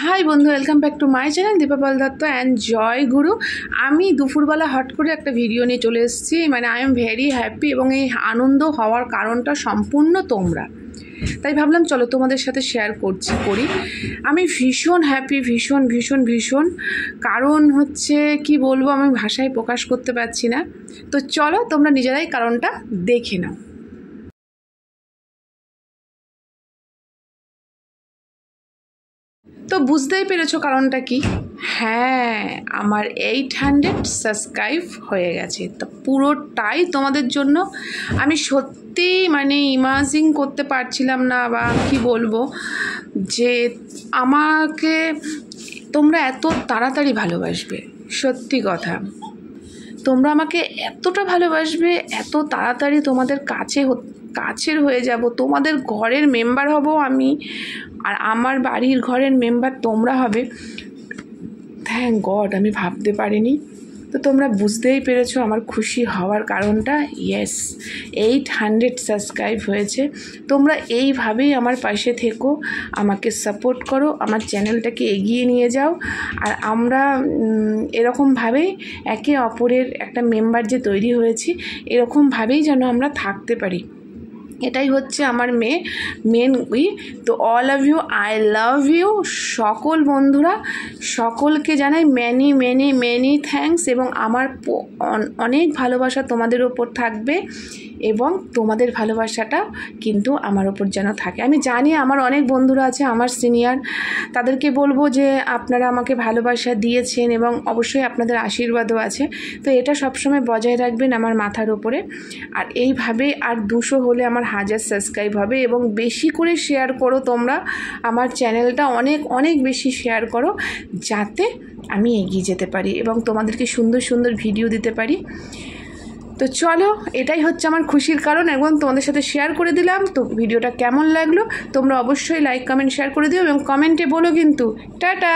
High বন্ধু, welcome back to my channel Dipapal Dutta and Joy Guru. আমি দুপুরবেলা হট করে একটা ভিডিও নিয়ে চলে এসেছি। আই এম ভেরি হ্যাপি এবং এই আনন্দ হওয়ার কারণটা সম্পূর্ণ তোমরা। তাই ভাবলাম চলো তোমাদের সাথে শেয়ার করি। আমি ভীষণ হ্যাপি, ভীষণ কারণ হচ্ছে কি বলবো, আমি ভাষায় প্রকাশ করতে পারছি না। তো চলো তোমরা নিজেরাই কারণটা দেখে নাও। তো বুঝতেই পেরেছো কারণটা কি? হ্যাঁ, আমার 800 সাবস্ক্রাইব হয়ে গেছে। তো পুরোটাই তোমাদের জন্য। আমি সত্যি ইমাজিন করতে পারছিলাম না, বা কি বলবো, যে আমাকে তোমরা এত তাড়াতাড়ি ভালোবাসবে। সত্যি কথা, তোমরা আমাকে এতটা ভালোবাসবে, এত তাড়াতাড়ি তোমাদের কাছের হয়ে যাব, তোমাদের ঘরের মেম্বার হব আমি, আর আমার বাড়ির ঘরের মেম্বার তোমরা হবে। থ্যাংক গড, আমি ভাবতে পারিনি। তো তোমরা বুঝতেই পেরেছো আমার খুশি হওয়ার কারণটা। ইয়েস, 800 সাবস্ক্রাইব হয়েছে। তোমরা এইভাবেই আমার পাশে থেকো, আমাকে সাপোর্ট করো, আমার চ্যানেলটাকে এগিয়ে নিয়ে যাও। আর আমরা এরকমভাবেই একে অপরের একটা মেম্বার যে তৈরি হয়েছি, এরকমভাবেই যেন আমরা থাকতে পারি। এটাই হচ্ছে আমার মেন তো all of you, I love you. সকল বন্ধুরা, সকলকে জানাই মেনি থ্যাঙ্কস, এবং আমার অনেক ভালোবাসা তোমাদের ওপর থাকবে, এবং তোমাদের ভালোবাসাটা কিন্তু আমার ওপর যেন থাকে। আমি জানি আমার অনেক বন্ধুরা আছে, আমার সিনিয়র, তাদেরকে বলবো যে আপনারা আমাকে ভালোবাসা দিয়েছেন এবং অবশ্যই আপনাদের আশীর্বাদও আছে। তো এটা সবসময় বজায় রাখবেন আমার মাথার ওপরে। আর এইভাবে আর 200 হলে আমার 1000 সাবস্ক্রাইব হবে। এবং বেশি করে শেয়ার করো তোমরা আমার চ্যানেলটা, অনেক বেশি শেয়ার করো, যাতে আমি এগিয়ে যেতে পারি এবং তোমাদেরকে সুন্দর ভিডিও দিতে পারি। তো চলো, এটাই হচ্ছে আমার খুশির কারণ, এবং তোমাদের সাথে শেয়ার করে দিলাম। তো ভিডিওটা কেমন লাগলো তোমরা অবশ্যই লাইক, কমেন্ট, শেয়ার করে দিও, এবং কমেন্টে বলো কিন্তু। টাটা।